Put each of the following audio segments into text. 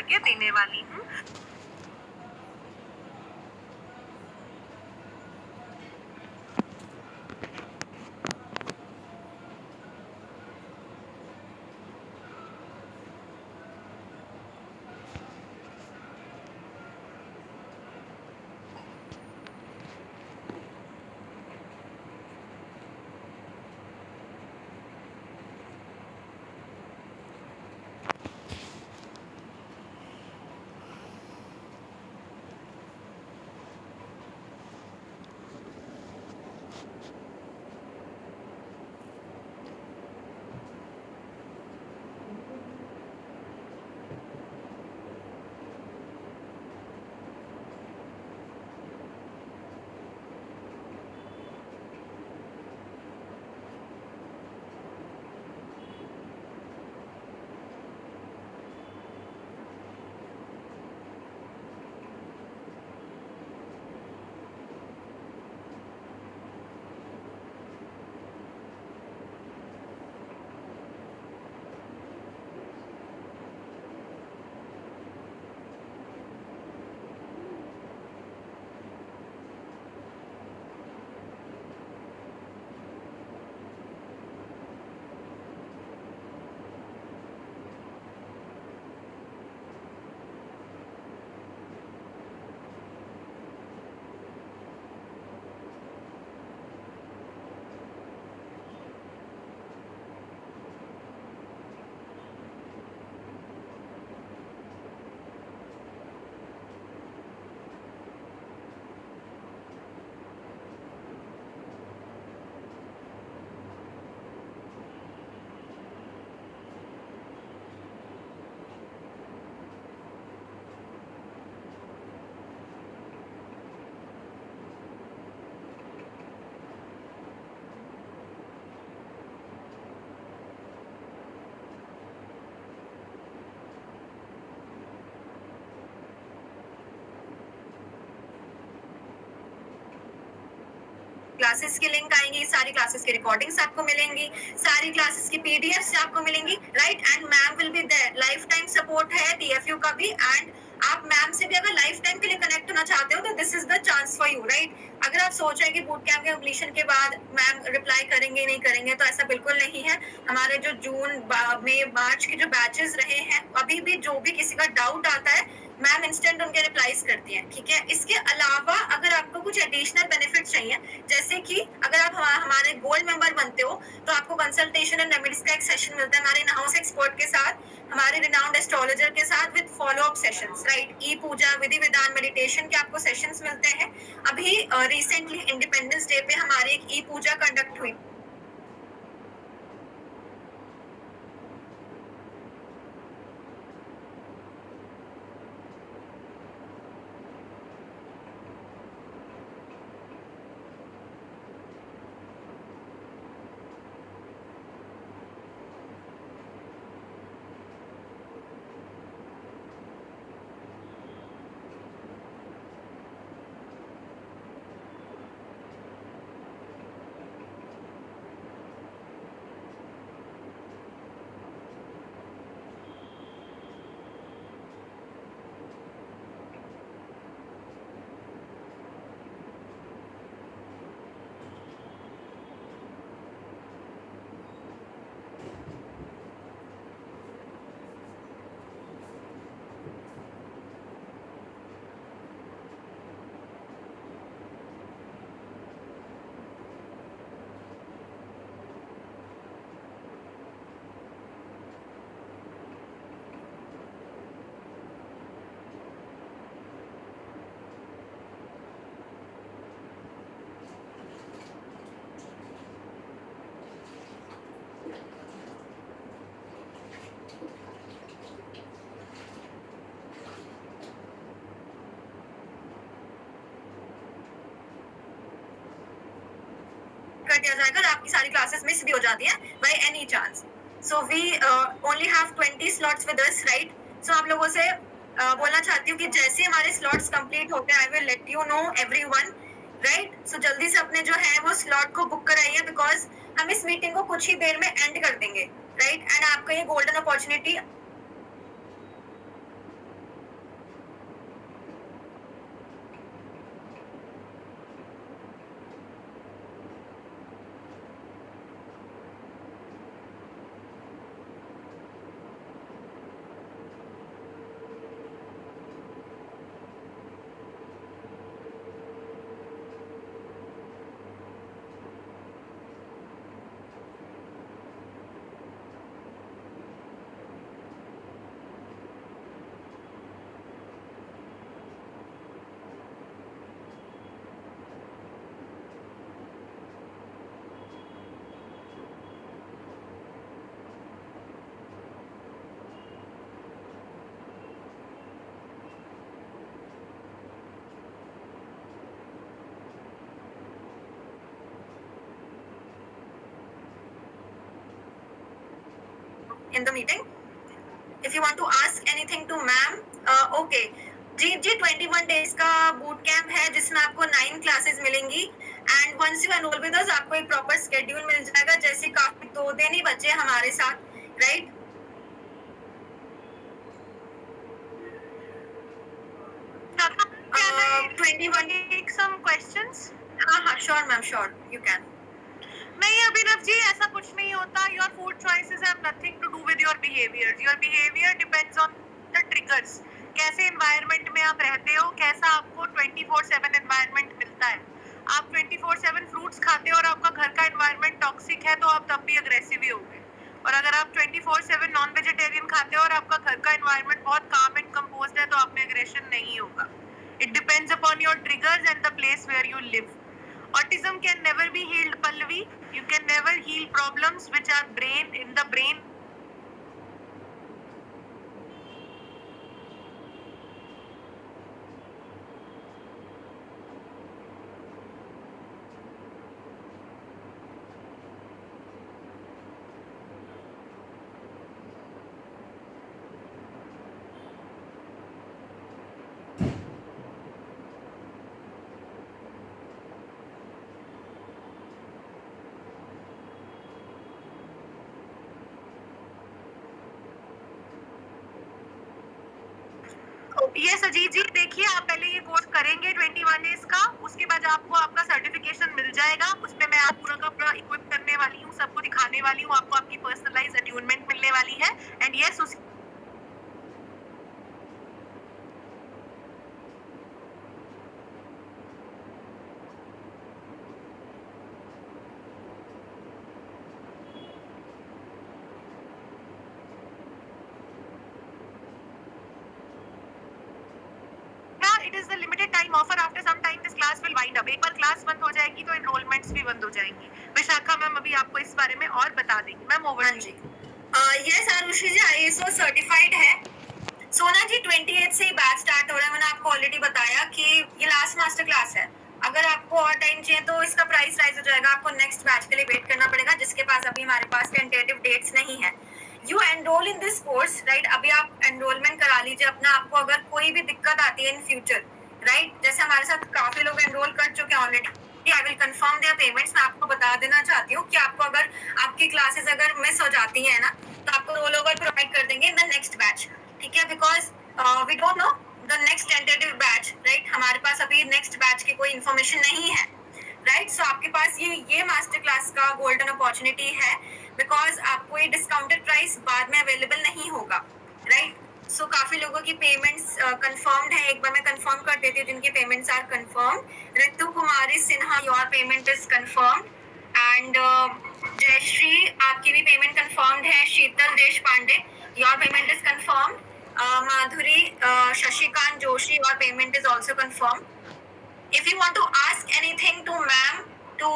करके देने वाली हूँ। क्लासेस की लिंक आएंगी, सारी क्लासेस की रिकॉर्डिंग्स आपको मिलेंगी, सारी क्लासेस की पीडीएफ्स आपको मिलेंगी, right. And ma'am will be there, lifetime support है टीएफयू का भी। एंड आप मैम से भी अगर लाइफ टाइम के लिए कनेक्ट होना चाहते हो तो this is the chance for you, right. अगर आप सोच रहे हैं कि बूट कैंप के कंप्लीशन के बाद मैम रिप्लाई करेंगे नहीं करेंगे, तो ऐसा बिल्कुल नहीं है। हमारे जो जून में मार्च के जो बैचेस रहे हैं, अभी भी जो भी किसी का डाउट आता है मैम इंस्टेंट उनके रिप्लाईज करती हैं, ठीक है। इसके अलावा अगर आपको कुछ एडिशनल बेनिफिट चाहिए, जैसे कि अगर आप हमारे गोल्ड मेंबर बनते हो तो आपको कंसल्टेशन एंड रेमेडीज का एक सेशन मिलता है हमारे इन हाउस एक्सपर्ट के साथ, हमारे रिनाउंड एस्ट्रोलॉजर के साथ, with follow up sessions, right. E puja, विधि विधान, मेडिटेशन के आपको सेशंस मिलते हैं। अभी रिसेंटली इंडिपेंडेंस डे पे हमारी एक ई पूजा कंडक्ट हुई। कर दिया जाएगा और आपकी सारी क्लासेस मिस भी हो जाती हैं by any chance. So we only have 20 slots with us, right. So आप लोगों से बोलना चाहती हूँ कि जैसे हमारे स्लॉट्स कंप्लीट होते हैं I will let you know everyone, right. So जल्दी से अपने जो है वो स्लॉट को बुक कराइए, बिकॉज हम इस मीटिंग को कुछ ही देर में एंड कर देंगे, राइट। एंड आपका ये golden opportunity in the meeting. If you want to ask anything to ma'am, okay. जी 21 days का बूट कैंप है जिसमें आपको 9 क्लासेस मिलेंगी and once you enrol with us आपको एक प्रॉपर स्केड्यूल मिल जाएगा. जैसे काफी 2 दिन ही बचे हमारे साथ, right? Can I 21 take some questions? हाँ, sure ma'am, sure, you can. नहीं अभिनव जी, ऐसा कुछ नहीं होता. Your food choices have nothing to do with your behavior. Your behavior depends on the triggers. कैसे environment में आप रहते हो, कैसा आपको 24/7 environment मिलता है. आप 24/7 fruits खाते हो और आपका घर का environment toxic है तो आप तब भी aggressive ही होगे. और अगर आप 24/7 नॉन वेजिटेरियन खाते हो और आपका घर का environment बहुत calm and composed है तो आप में aggression नहीं होगा. It depends upon your triggers and the place where you live. Autism can never be healed, Pallavi. You can never heal problems which are in the brain. ये सजीत जी देखिए, आप पहले ये कोर्स करेंगे 21 डेज का, उसके बाद आपको आपका सर्टिफिकेशन मिल जाएगा. उसमें मैं आप पूरा का पूरा इक्विप करने वाली हूँ, सबको दिखाने वाली हूँ, आपको आपकी पर्सनलाइज अट्यूनमेंट मिलने वाली है. And yes, it is the limited time offer. After some time this class will wind up. एक बार क्लास बंद हो जाएगी तो एनरोलमेंट्स भी बंद हो जाएंगी. विशाखा मैम अभी आपको इस बारे में और बता देंगी. Ma'am over. हाँ जी. यस आरुषि जी, ISO सर्टिफाइड है. सोना जी 28 से ही बैच स्टार्ट हो रहा है. मैंने आपको ऑलरेडी बताया कि ये लास्ट मास्टर क्लास है. अगर आपको और टाइम चाहिए तो इसका प्राइस राइज हो जाएगा. आपको नेक्स्ट बैच के लिए वेट करना पड़ेगा, जिसके पास अभी हमारे पास टेंटेटिव डेट्स नहीं है. You enrol in this course, right? अभी आप एनरोलमेंट करा लीजिए अपना. आपको अगर कोई भी दिक्कत आती है इन फ्यूचर, राइट? जैसे हमारे साथ काफी लोग एनरोल कर चुके हैं already. I will confirm their payments. मैं आपको बता देना चाहती हूँ कि आपको अगर आपकी क्लासेस अगर मिस हो जाती है ना, तो आपको रोल ओवर प्रोवाइड कर देंगे इन द नेक्स्ट बैच. ठीक है? Because we don't know the next tentative batch, right? हमारे पास अभी नेक्स्ट बैच की कोई इन्फॉर्मेशन नहीं है, राइट? सो आपके पास ये मास्टर क्लास का गोल्डन अपॉर्चुनिटी है, बिकॉज आपको ये डिस्काउंटेड प्राइस बाद में अवेलेबल नहीं होगा, राइट? सो काफी लोगों की पेमेंट्स कंफर्म्ड है. एक बार मैं कंफर्म कर देती हूँ जिनकी payments are confirm. Ritu Kumari Sinha, your payment is confirmed. And Jayshree, आपकी भी पेमेंट कंफर्म्ड है. Sheetal Desh Pandey, your payment is confirmed. Madhuri Shashikant Joshi, your payment is also confirmed. If you want to ask anything to ma'am, to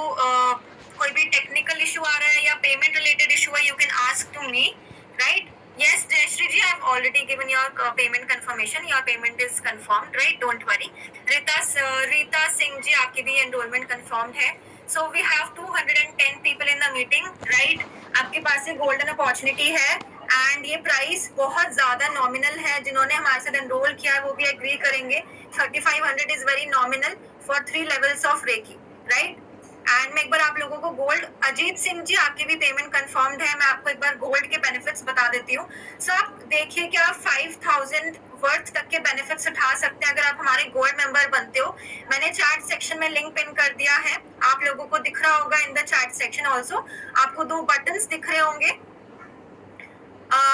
कोई भी टेक्निकल इशू आ रहा है या पेमेंट रिलेटेड इशू है, you can ask to me, right? Yes, Jayashree ji, I have already given your payment confirmation. Your payment is confirmed, right? Don't worry. Rita Singh ji, आपकी भी enrollment confirmed है. So we have 210 people in the meeting, right? आपके पास ये golden opportunity है. And ये price बहुत ज्यादा nominal है. जिन्होंने हमारे साथ एनरोल किया है वो भी एग्री करेंगे. 3500 is very nominal for 3 levels of reiki, right? And मैं एक बार आप लोगों को गोल्ड, अजीत सिंह जी आपकी भी पेमेंट कंफर्म्ड है. मैं आपको एक बार गोल्ड के बेनिफिट्स बता देती हूँ. सो आप देखिए कि आप 5000 वर्थ तक के बेनिफिट्स उठा सकते हैं अगर आप हमारे गोल्ड मेंबर बनते हो. मैंने चैट सेक्शन में लिंक पिन कर दिया है, आप लोगों को दिख रहा होगा in the chat section also. आपको 2 बटन्स दिख रहे होंगे.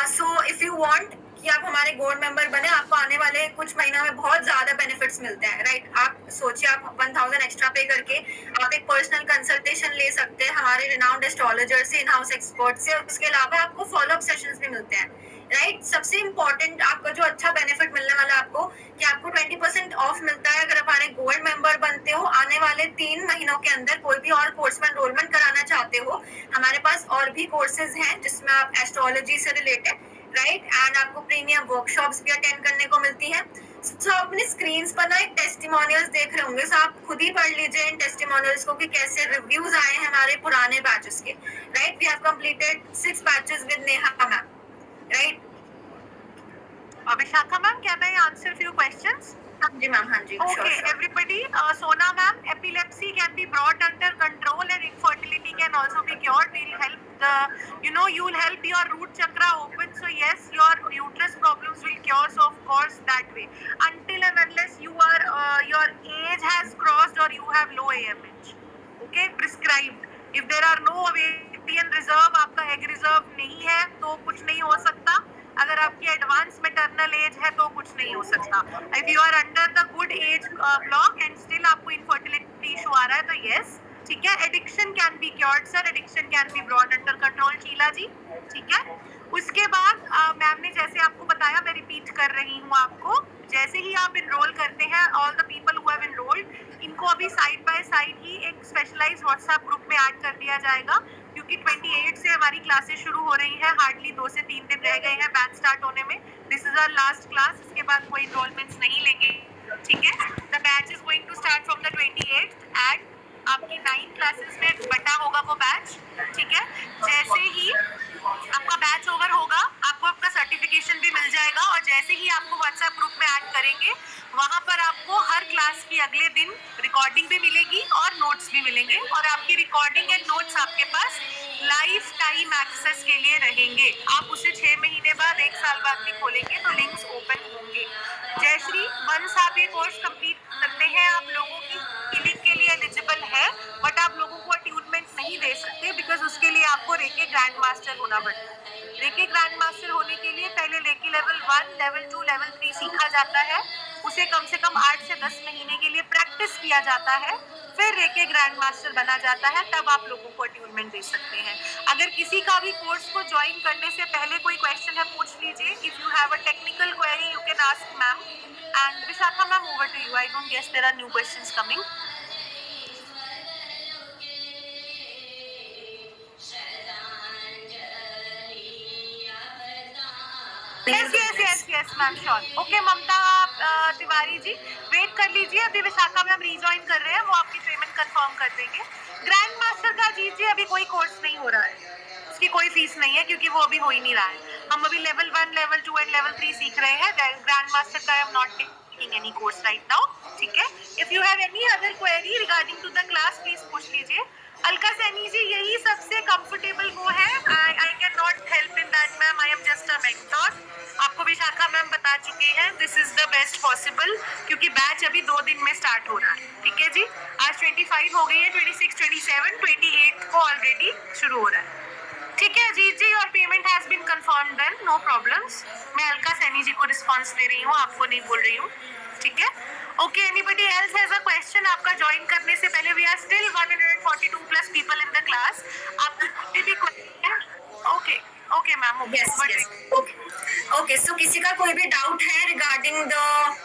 सो इफ यू वांट कि आप हमारे गोल्ड मेंबर बने, आपको आने वाले कुछ महीनों में बहुत ज्यादा बेनिफिट्स मिलते हैं, राइट? आप सोचिए, आप 1000 एक्स्ट्रा पे करके आप एक पर्सनल कंसल्टेशन ले सकते हैं हमारे रिनाउंड एस्ट्रोलॉजर से, इन हाउस एक्सपर्ट से. उसके अलावा आपको फॉलोअप सेशंस भी मिलते हैं, राइट? सबसे इम्पोर्टेंट आपका जो अच्छा बेनिफिट मिलने वाला है आपको, कि आपको 20% ऑफ मिलता है अगर आप हमारे गोल्ड मेंबर बनते हो. आने वाले 3 महीनों के अंदर कोई भी और कोर्स में एनरोलमेंट कराना चाहते हो, हमारे पास और भी कोर्सेज हैं जिसमें आप एस्ट्रोलॉजी से रिलेटेड, राइट? एंड आपको प्रीमियम वर्कशॉप्स भी अटेंड करने को मिलती हैं. सो अपनी स्क्रीन पर ना एक टेस्टिमोनियल्स देख रहे होंगे, सो आप खुद ही पढ़ लीजिए इन टेस्टिमोनियल्स को कि कैसे रिव्यूज आए हैं हमारे पुराने बैचेस के, right? We have completed 6 batches with Neha ma'am, right? Vishakha ma'am, can I answer few questions? हाँ जी मैम, हाँ जी, sure Okay, sure. everybody. Sona ma'am, epilepsy can be brought under control and infertility can also be cured. We'll help you'll help your root chakra open. So yes, your uterus problems will cure. So of course that way. Until and unless your age has crossed or you have low AMH. Okay, prescribed. If there are no ovarian reserve, आपका egg reserve नहीं है, तो कुछ नहीं हो सकता. अगर आपकी एडवांस मेटर्नल एज है तो कुछ नहीं हो सकता. If you are under the good age block and still आपको इनफर्टिलिटी इशू आ रहा है तो यस, ठीक है. Addiction can be cured sir, addiction can be brought under control Sheela ji, ठीक है. उसके बाद मैम ने जैसे आपको बताया, मैं रिपीट कर रही हूँ आपको, जैसे ही आप इनरोल करते हैं, all the people who have enrolled, इनको अभी साइड बाय साइड ही एक स्पेशलाइज्ड व्हाट्सएप ग्रुप में ऐड कर दिया जाएगा, क्योंकि 28 से हमारी क्लासेस शुरू हो रही हैं. हार्डली 2 से 3 दिन रह गए हैं बैच स्टार्ट होने में. This is our last class. इसके बाद कोई इनरोलमेंट्स नहीं लेंगे, ठीक है. The batch is going to start from the 28th and आपकी 9 क्लासेस में बटा होगा वो बैच, ठीक है. जैसे ही आपका बैच ओवर होगा, आपको आपका सर्टिफिकेशन भी मिल जाएगा, और जैसे ही आपको व्हाट्सएप ग्रुप में ऐड करेंगे, वहां पर आपको हर क्लास की अगले दिन रिकॉर्डिंग भी मिलेगी और नोट्स भी मिलेंगे, और आपकी रिकॉर्डिंग एंड नोट्स आपके पास लाइफ टाइम एक्सेस के लिए रहेंगे. आप उसे 6 महीने बाद, 1 साल बाद भी खोलेंगे तो लिंक्स ओपन होंगे. जयश्री, वंस आप ये कोर्स कंप्लीट करते हैं, आप लोगों की हीलिंग के लिए एलिजिबल है, बट आप लोगों को अट्यूनमेंट नहीं दे सकते, बिकॉज उसके लिए आपको रेके ग्रैंड मास्टर होना पड़ता है. रेके ग्रैंड मास्टर होने के लिए पहले रेके लेवल 1, लेवल 2, लेवल 3 सीखा जाता है. उसे कम से कम 8 से 10 महीने के लिए प्रैक्टिस किया जाता है, फिर रेके ग्रैंड मास्टर बना जाता है, तब आप लोगों को अट्यूनमेंट दे सकते हैं. अगर किसी का भी कोर्स को ज्वाइन करने से पहले कोई क्वेश्चन है, पूछ लीजिए. If you have a technical query you can ask ma'am. And Vishakha ma'am, over to you. I don't guess there are new questions coming. Yes, ma'am, sure. Okay Mamta Tiwari ji, wait कर लीजिए, अभी विशाखा मैम रीजॉइन कर रहे हैं, वो आपकी पेमेंट कंफर्म कर देंगे. ग्रैंड मास्टर का जीजिए, अभी कोई कोर्स नहीं हो रहा है, उसकी कोई फीस नहीं है, क्योंकि वो अभी हो ही नहीं रहा है. हम अभी लेवल 1, लेवल 2 एंड लेवल 3 सीख रहे हैं. ग्रैंड मास्टर का I am not taking any course right now, ठीक है. If you have any other query regarding to the class, please पूछ लीजिए. अलका सैनी जी, यही सबसे कंफर्टेबल वो है. I can not help in that ma'am, I am just a mentor. आपको Vishakha ma'am बता चुके हैं, this is the best possible, क्योंकि बैच अभी 2 दिन में स्टार्ट हो रहा है, ठीक है जी. आज 25 हो गई है, 26, 27, 28 को ऑलरेडी शुरू हो रहा है, ठीक है जी. जी, और payment has been confirmed then, no problems. मैं अलका सैनी जी को रिस्पांस दे रही हूँ, आपको नहीं बोल रही हूँ, ठीक है. Okay, anybody else has a question? आपका ज्वाइन करने से पहले, we are still 142 plus people in the class. आपको भी question? Okay okay ma'am, okay. So किसी का कोई भी डाउट है regarding the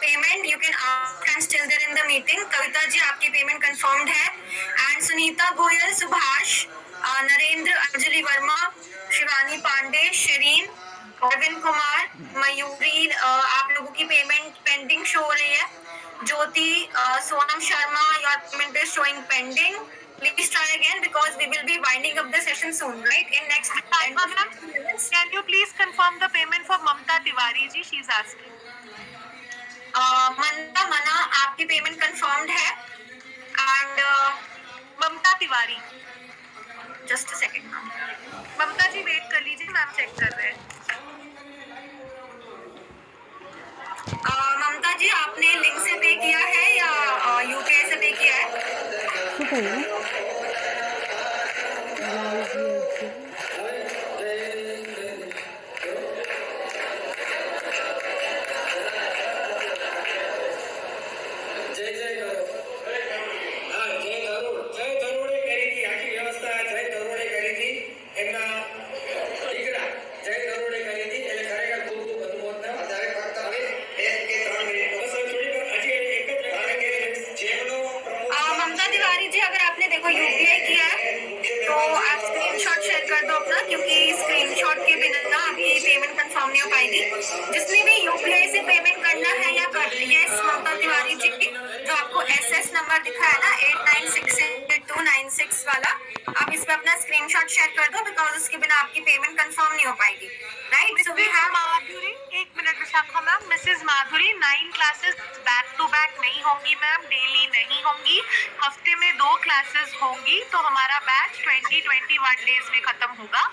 payment, you can ask. I am still there in the meeting. Kavita ji, आपकी पेमेंट कंफर्म्ड है. एंड सुनीता गोयल, सुभाष, नरेंद्र, अंजलि वर्मा, शिवानी पांडे, शरीन, अरविंद कुमार, मयूरी, आप लोगों की पेमेंट पेंडिंग शो हो रही है. Jyoti, Sonam Sharma, your payment is showing pending. Please try again because we will be winding up the session soon, right? In next 10 to 15 minutes. Can you please confirm the payment for Mamta Tiwari ji? She is asking. मना, आपकी payment confirmed है. And Mamta Tiwari, just a second ma'am. Mamta ji wait कर लीजिए, ma'am check कर रहे हैं. ममता जी, आपने link से पे किया है या यूपीआई से पे किया है? यूपीआई किया है तो आप स्क्रीनशॉट शेयर कर दो अपना, क्योंकि स्क्रीनशॉट के बिना आपकी पेमेंट कंफर्म नहीं हो पाएगी. जिसने भी यूपीआई से पेमेंट करना है या कर ये ममता तिवारी जी की, जो आपको एसएस नंबर दिखा है ना 89688296 वाला, आप इस पर अपना स्क्रीनशॉट शेयर कर दो, बिकॉज उसके बिना आपकी पेमेंट कंफर्म नहीं हो पाएगी. right? So we Mrs. have Madhuri, एक minute Vishakha ma'am, Mrs Madhuri 9 classes back to back नहीं होंगी मैम, डेली नहीं होंगी, हफ्ते में 2 क्लासेस होंगी, तो हमारा बैच 20-21 डेज में खत्म होगा,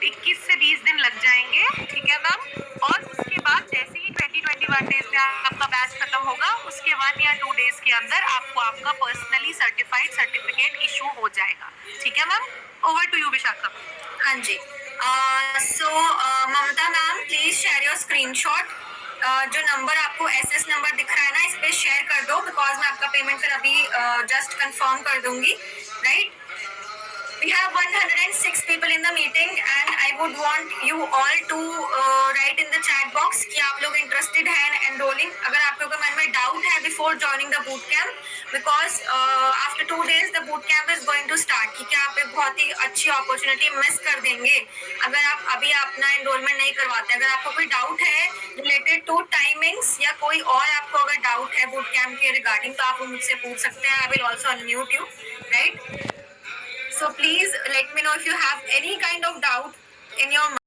21 से 20 दिन लग जाएंगे, ठीक है मैम। और उसके बाद जैसे ही 20-21 डेज में आपका बैच खत्म होगा, उसके 1 या 2 डेज के अंदर आपको आपका पर्सनली सर्टिफाइड सर्टिफिकेट इशू हो जाएगा, ठीक है ma'am. Over to you Vishakha. हाँ जी। So Mamta ma'am please share your screenshot. जो नंबर आपको एसएस नंबर दिख रहा है ना, इस पे शेयर कर दो, बिकॉज मैं आपका पेमेंट फिर अभी जस्ट कंफर्म कर दूंगी, right? We have 106 people in the meeting and I would want you all to write in the chat box कि आप लोग interested हैं enrolling। अगर आप लोगों के मन में doubt है before joining the boot camp, because after 2 days the boot camp is going to start, ठीक है? आप एक बहुत ही अच्छी opportunity miss कर देंगे अगर आप अभी अपना enrollment नहीं करवाते। अगर आपको कोई doubt है related to timings या कोई और आपको अगर doubt है boot camp के regarding, तो आप मुझसे पूछ सकते हैं। I will also unmute you, right? So please let me know if you have any kind of doubt in your mind.